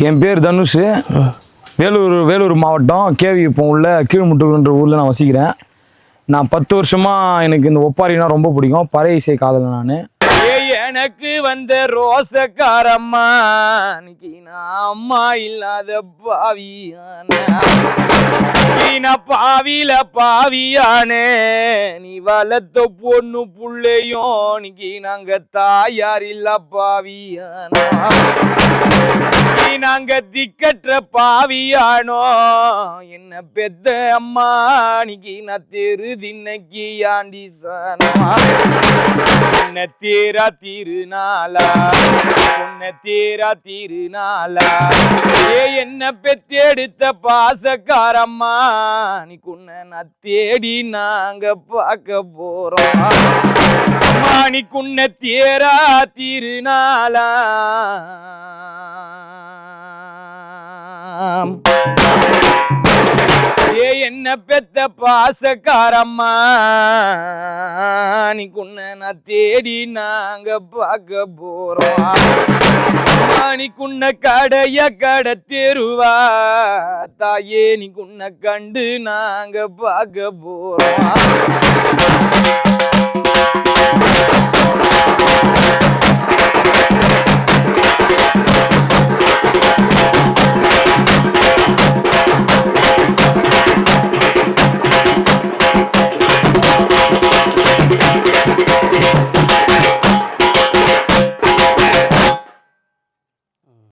என் பேர் தனுஷ். வேலூர் மாவட்டம் கேவிப்பம் உள்ள கீழ்முட்டுக்குன்ற ஊரில் நான் வசிக்கிறேன். நான் 10 வருஷமாக எனக்கு இந்த ஒப்பாரினா ரொம்ப பிடிக்கும். பறை இசை காதல் நான். எனக்கு வந்த ரோசக்காரம்மா இன்னைக்கு நான் அம்மா இல்லாத பாவியில பாவியானே. நீ வளர்த்த பொண்ணு புள்ளையும் இன்னைக்கு நாங்க தாயார் இல்ல பாவியானா. நாங்க திக்கற்ற பாவியானோ. என்ன பெத்த அம்மா இன்னைக்கு நான் தெரு தின்னைக்கு ஆண்டி சானமா. என்ன தேரா திருநாளா உன்னை தேரா திருநாளா. என்ன பெத்தெடுத்த பாசக்காரம்மா நீ உன்னை நான் தேடி நாங்க பார்க்க போறோம். நீ உன்னை தேரா திருநாளா. என்ன பெத்த பாசக்காரம்மா நீ உன்னை நான் தேடி நாங்க பார்க்க போறோம். நீ உன்னை கடைய கடை தெருவா தாயே நீ உன்னை கண்டு நாங்க பார்க்க போறோம்.